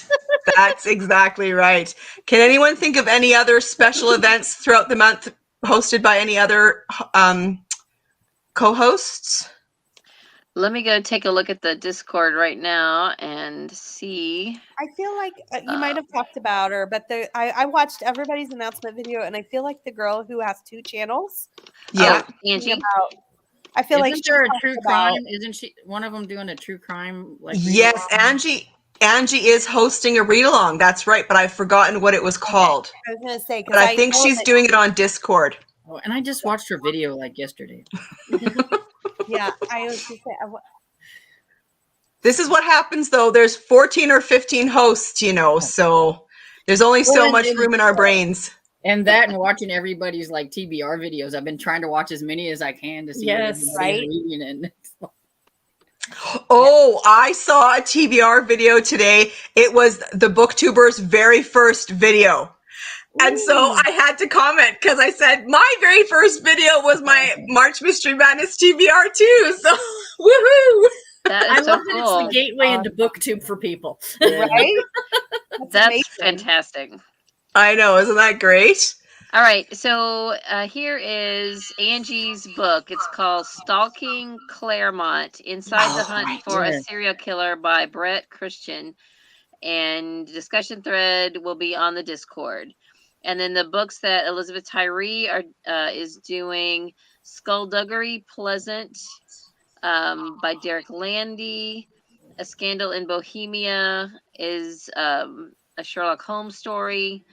That's exactly right. Can anyone think of any other special events throughout the month hosted by any other co-hosts? Let me go take a look at the Discord right now and see. I feel like you might have talked about her, but I watched everybody's announcement video, and I feel like the girl who has 2 channels. Yeah, Angie. I feel like Isn't there a true crime? Isn't she one of them doing a true crime? Yes, Angie is hosting a read along. That's right, but I've forgotten what it was called. I was going to say, but I think she's doing it on Discord. Oh, and I just watched her video like yesterday. Yeah, I was going to say. This is what happens, though. There's 14 or 15 hosts, so There's only so Well, much and- room in our brains. And that and watching everybody's like TBR videos. I've been trying to watch as many as I can to see Yes, what everybody's right? reading. And Oh, I saw a TBR video today. It was the booktuber's very first video. And so I had to comment because I said my very first video was my March Mystery Madness TBR too. So woohoo! That I is so love that it's cool. the gateway into BookTube for people. Right? That's amazing. fantastic. I know, isn't that great? All right, so here is Angie's book. It's called Stalking Claremont, Inside the Hunt for a yeah. Serial Killer by Brett Christian. And discussion thread will be on the Discord. And then the books that Elizabeth Tyree is doing, Skullduggery Pleasant by Derek Landy. A Scandal in Bohemia is a Sherlock Holmes story.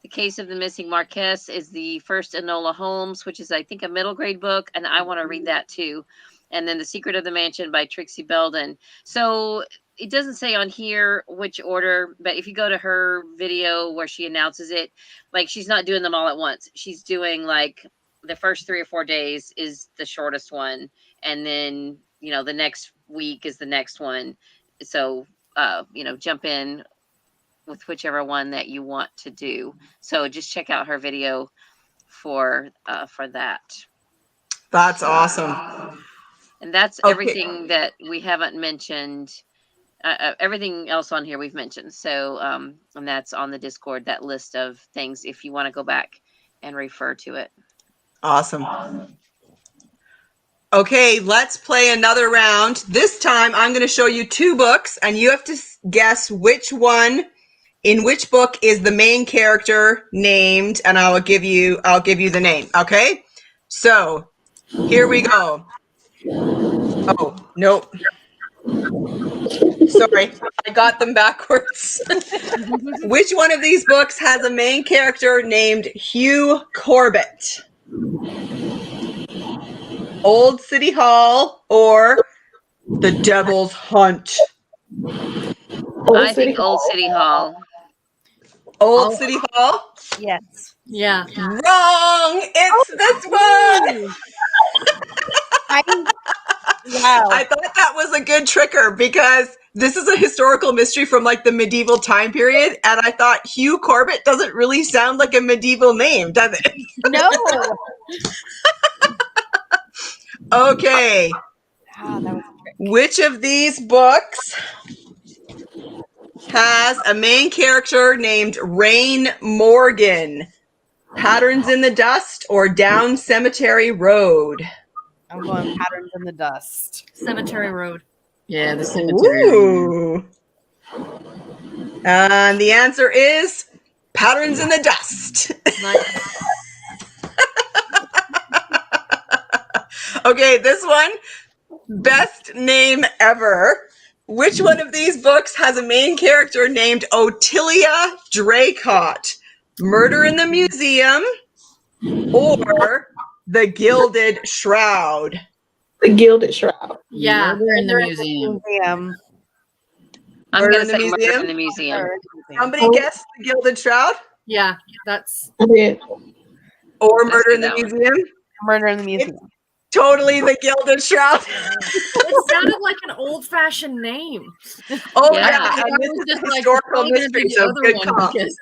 The Case of the Missing Marquess is the first Enola Holmes, which is, I think, a middle grade book, and I want to read that too. And then The Secret of the Mansion by Trixie Belden. So it doesn't say on here which order, but if you go to her video where she announces it, like she's not doing them all at once. She's doing like the first 3 or 4 days is the shortest one, and then the next week is the next one. So jump in with whichever one that you want to do. So just check out her video for that. That's awesome. And that's Okay. everything that we haven't mentioned. Everything else on here we've mentioned. So and that's on the Discord, that list of things if you want to go back and refer to it. Awesome. Okay, let's play another round. This time I'm going to show you 2 books and you have to guess which one in which book is the main character named, and I'll give you the name, okay? So, here we go. Oh, nope. Sorry, I got them backwards. Which one of these books has a main character named Hugh Corbett? Old City Hall or The Devil's Hunt? I think Old City Hall. Old City Hall? Yes. Yeah. Wrong! It's this one! Wow. I thought that was a good tricker because this is a historical mystery from like the medieval time period, and I thought Hugh Corbett doesn't really sound like a medieval name, does it? No. Okay. Wow, that was a trick. Which of these books has a main character named Rain Morgan? Patterns in the Dust or Down Cemetery Road? I'm going Patterns in the Dust. Cemetery Road. yeah, the cemetery. Ooh. And the answer is Patterns in the Dust. Nice. Okay, this one, best name ever. Which one of these books has a main character named Ottilia Draycott? Murder in the Museum or The Gilded Shroud? The Gilded Shroud. Yeah. Murder in the Museum. Museum. I'm Murder going in to the say Murder Museum? in the Museum. Somebody guess The Gilded Shroud Yeah. That's I did. or Let's Murder do in the that one. Museum? Murder in the Museum. Totally The Gilded Shroud. it sounded like an old-fashioned name. Oh Yeah. yeah, I and was this is just a like, historical probably gonna be mystery, the so other good one comp. because-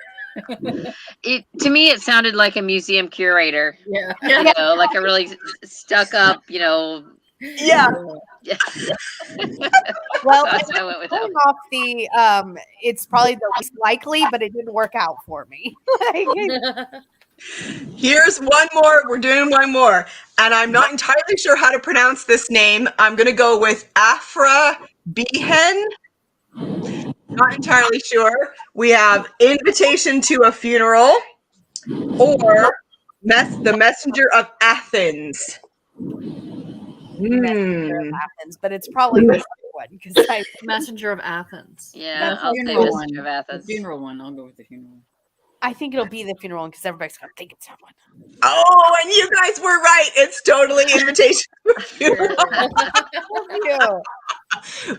To me, it sounded like a museum curator. yeah. Like a really stuck up, Yeah. Yeah. Well, So that's why I went with that. going off the it's probably the least likely, but it didn't work out for me. Here's one more. We're doing one more. And I'm not entirely sure how to pronounce this name. I'm going to go with Afra Behan. Not entirely sure. We have Invitation to a Funeral or The Messenger of Athens. Athens, but it's probably the second one because I Messenger of Athens. Yeah, That's I'll the say funeral Messenger of one. The Athens. funeral one. I'll go with the funeral one. I think it'll be the funeral one because everybody's gonna think it's that one. Oh, and you guys were right. It's totally Invitation to a Funeral. Thank you.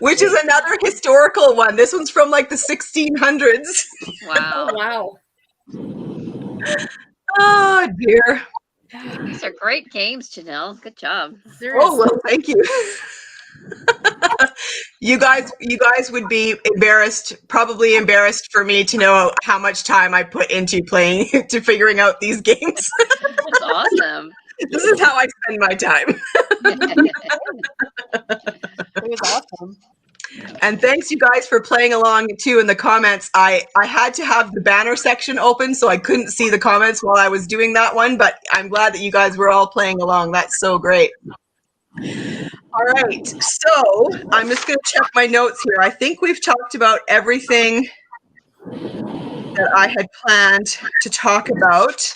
which is another historical one. This one's from like the 1600s. Wow. Wow. Oh dear. These are great games, Janelle. Good job. Oh well, thank you. You guys would be probably embarrassed for me to know how much time I put into playing to figuring out these games. That's awesome. This is how I spend my time. It was awesome. And thanks you guys for playing along too in the comments. I had to have the banner section open so I couldn't see the comments while I was doing that one, but I'm glad that you guys were all playing along. That's so great. All right, so I'm just going to check my notes here. I think we've talked about everything that I had planned to talk about.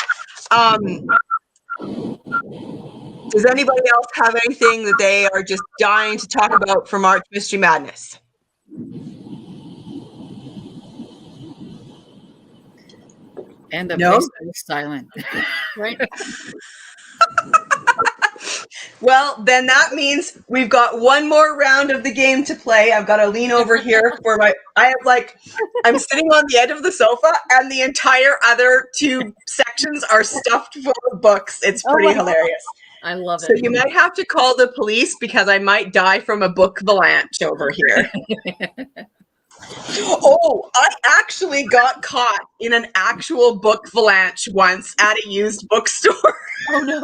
Does anybody else have anything that they are just dying to talk about for March Mystery Madness? And the No? place was silent. Right. Well, then that means we've got one more round of the game to play. I've got to lean over here for I'm sitting on the edge of the sofa and the entire other two sections are stuffed full of books. It's pretty hilarious. I love So it. you might have to call the police because I might die from a book avalanche over here. Oh, I actually got caught in an actual book avalanche once at a used bookstore. Oh no.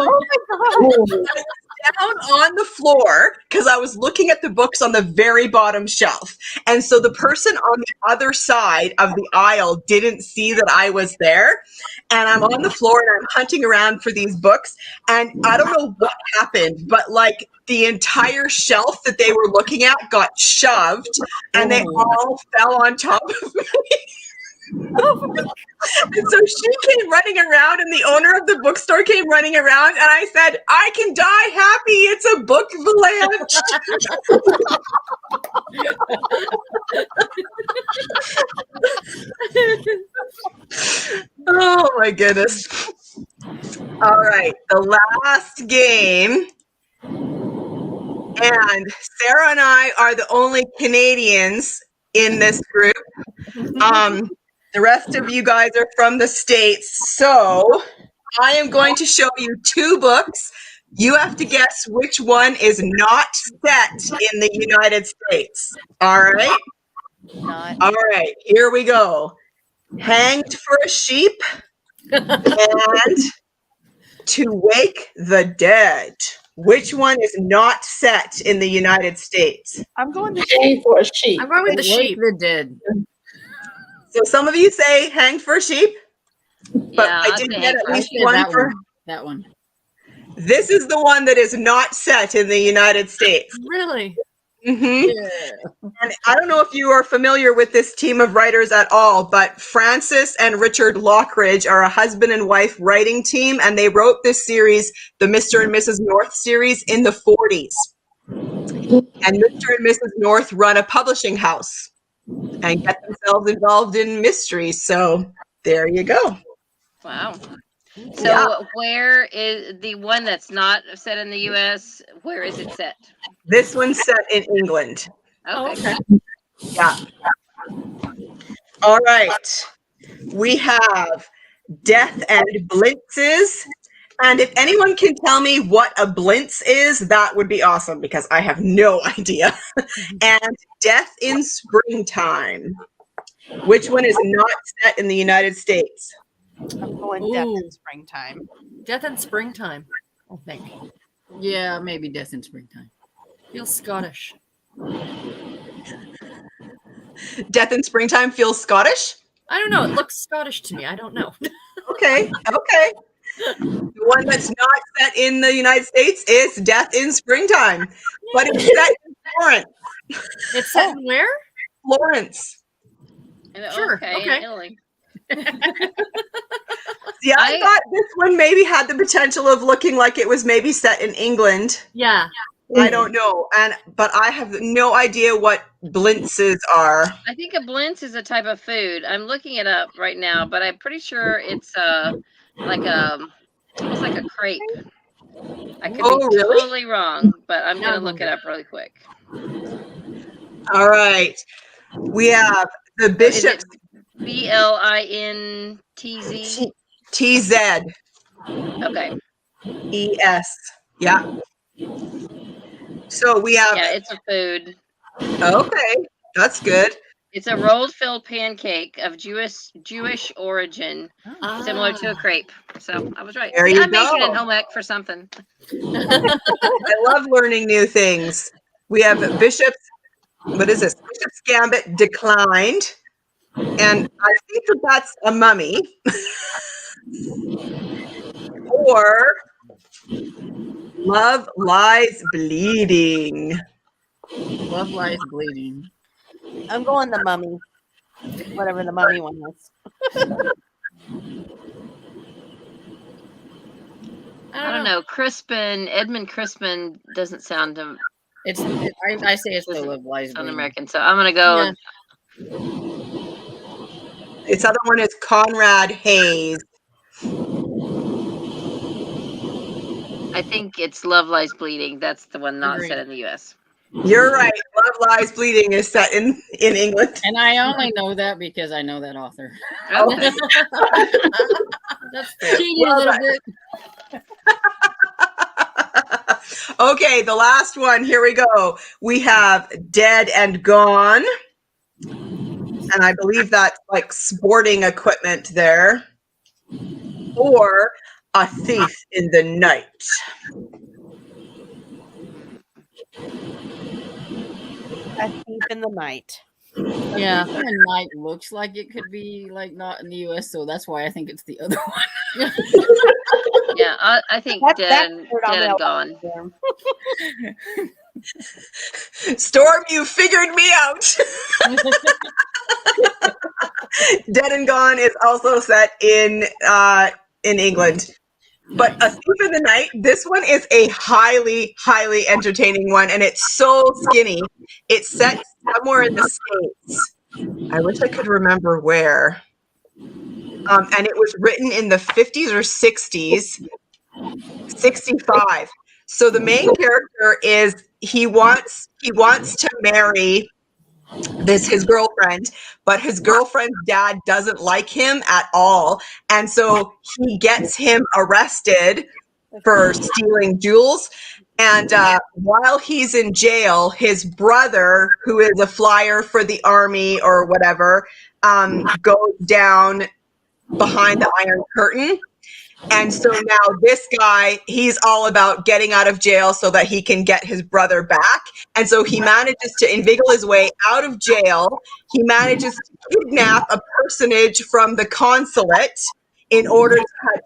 Down on the floor because I was looking at the books on the very bottom shelf. And so the person on the other side of the aisle didn't see that I was there. And I'm on the floor and I'm hunting around for these books. And I don't know what happened, but like the entire shelf that they were looking at got shoved and they all fell on top of me. And so she came running around and the owner of the bookstore came running around and I said, I can die happy. It's a book avalanche. Oh my goodness. All right, the last game. And Sarah and I are the only Canadians in this group. The rest of you guys are from the States. So I am going to show you two books. You have to guess which one is not set in the United States. All right? All right, here we go. Hanged for a Sheep and To Wake the Dead. Which one is not set in the United States? I'm going to Hanged for a sheep. I'm going with the sheep. The dead. So some of you say Hanged for a Sheep, but Yeah, I did get at least one that for... one. That one. This is the one that is not set in the United States. Really? Mm-hmm. Yeah. And I don't know if you are familiar with this team of writers at all, but Francis and Richard Lockridge are a husband and wife writing team, and they wrote this series, the Mr. and Mrs. North series, in the 40s. And Mr. and Mrs. North run a publishing house and get themselves involved in mysteries. So there you go. Wow. So Yeah. where is the one that's not set in the U.S.? Where is it set? This one's set in England. Okay. Yeah. All right. We have Death and Blintzes. And if anyone can tell me what a blintz is, that would be awesome because I have no idea. And Death in Springtime. Which one is not set in the United States? I'm going Death Ooh. in Springtime. Death in Springtime, I think. Yeah, maybe Death in Springtime. Feels Scottish. Death in Springtime feels Scottish? I don't know. It looks Scottish to me. I don't know. Okay. The one that's not set in the United States is Death in Springtime. But it's set in Florence. It's set in where? Florence. Sure, Okay. okay. In Italy. Yeah, I thought this one maybe had the potential of looking like it was maybe set in England. Yeah. I don't know. But I have no idea what blintzes are. I think a blintz is a type of food. I'm looking it up right now, but I'm pretty sure it's like almost like a crepe. I could be really? totally wrong, but I'm gonna look it up really quick. All right. We have the Is Bishop's it BLINTZ? TZ. Okay. ES. Yeah. So we have. Yeah, it's a food. Okay, that's good. It's a rolled filled pancake of Jewish origin, similar to a crepe. So I was right. There See, you I majored in go. home ec for something. I love learning new things. We have Bishop's. What is this? Bishop's Gambit declined, and I think that that's a mummy. Or Love Lies Bleeding. Love Lies Bleeding. I'm going the mummy. Whatever the mummy one is. I don't know. Edmund Crispin doesn't sound I say it's the Love Lies sound Bleeding. American, so I'm gonna go. Yeah. This other one is Conrad Hayes. I think it's Love Lies Bleeding. That's the one not Agreed. set in the U.S. You're right. Love Lies Bleeding is set in England. And I only know that because I know that author. Okay. That's fair. Cheating a little bit. Okay, the last one. Here we go. We have Dead and Gone. And I believe that's like sporting equipment there. Or A Thief in the Night. A Thief in the Night. Yeah, the night looks like it could be like not in the U.S., so that's why I think it's the other one. Yeah, I think Dead and Gone. Storm, you figured me out. Dead and Gone is also set in England. But A Thief in the Night, this one is a highly, highly entertaining one, and it's so skinny. It's set somewhere in the States. I wish I could remember where. And it was written in the 50s or 60s, 65. So the main character is he wants to marry his girlfriend, but his girlfriend's dad doesn't like him at all, and so he gets him arrested for stealing jewels. And while he's in jail, his brother, who is a flyer for the army or whatever, goes down behind the Iron Curtain. And so now this guy, he's all about getting out of jail so that he can get his brother back. And so he manages to inveigle his way out of jail. He manages to kidnap a personage from the consulate in order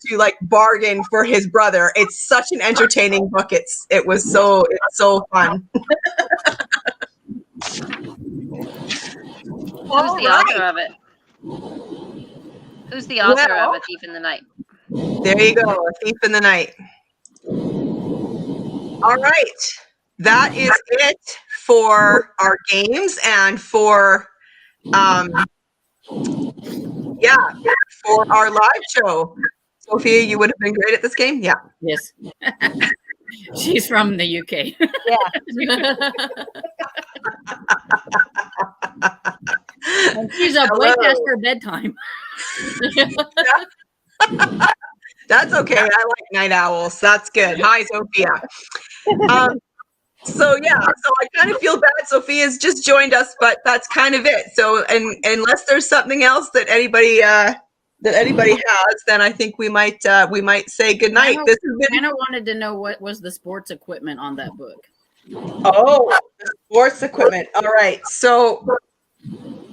to like bargain for his brother. It's such an entertaining book. It's so fun. Who's the author of it? Who's the author of A Thief in the Night? There you go, A Thief in the Night. All right. That is it for our games and for for our live show. Sophia, you would have been great at this game? Yeah. Yes. She's from the UK. Yeah. And she's up way past her bedtime. That's okay. I like night owls. That's good. Hi, Sophia. So I kind of feel bad. Sophia's just joined us, but that's kind of it. So, and unless there's something else that anybody has, then I think we might say goodnight. This has been. Anna wanted to know what was the sports equipment on that book. Oh, the sports equipment. All right. So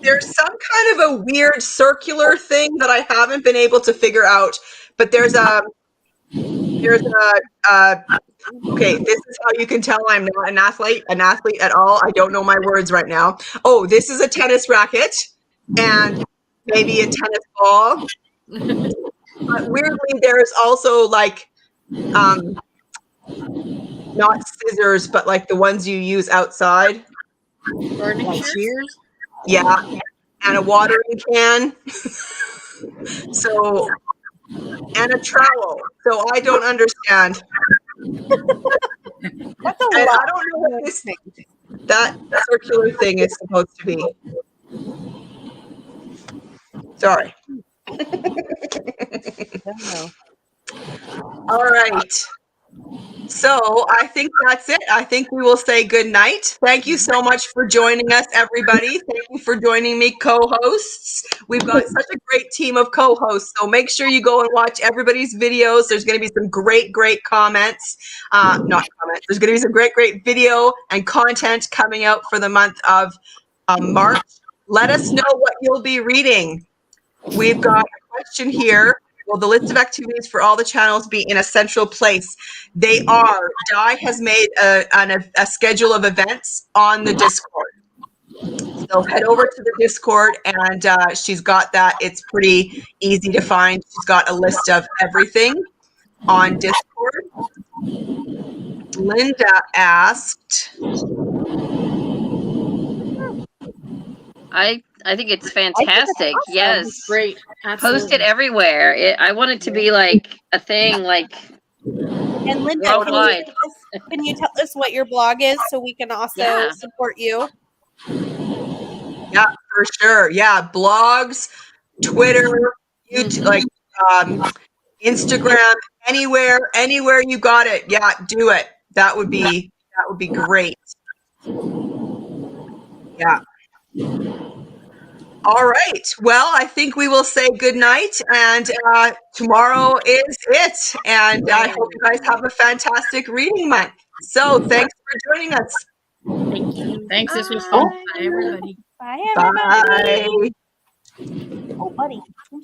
there's some kind of a weird circular thing that I haven't been able to figure out, but there's okay, this is how you can tell I'm not an athlete at all. I don't know my words right now. Oh, this is a tennis racket and maybe a tennis ball. But weirdly, there's also like not scissors, but like the ones you use outside. Gardening shears? Yeah, and a watering can. So, and a trowel. So I don't understand. That's a And lot. I don't know what this that circular thing is supposed to be. Sorry. Don't know. All right. So I think that's it. I think we will say good night. Thank you so much for joining us, everybody. Thank you for joining me, co-hosts. We've got such a great team of co-hosts. So make sure you go and watch everybody's videos. There's going to be some great comments. Not comments. There's going to be some great video and content coming out for the month of March. Let us know what you'll be reading. We've got a question here. Will the list of activities for all the channels be in a central place? They are. Di has made a schedule of events on the Discord. So head over to the Discord and she's got that. It's pretty easy to find. She's got a list of everything on Discord. Linda asked. I think it's fantastic. Yes. Great. Absolutely. Post it everywhere. I want it to be like a thing, like And Linda, worldwide. can you tell us what your blog is so we can also support you? Yeah, for sure. Yeah, blogs, Twitter, YouTube, like Instagram, anywhere you got it. Yeah, do it. That would be great. Yeah. All right. Well, I think we will say good night, and tomorrow is it. And I hope you guys have a fantastic reading month. So thanks for joining us. Thank you. Thanks. This was fun. Bye, everybody. Bye, everybody. Bye. Oh, buddy. I'm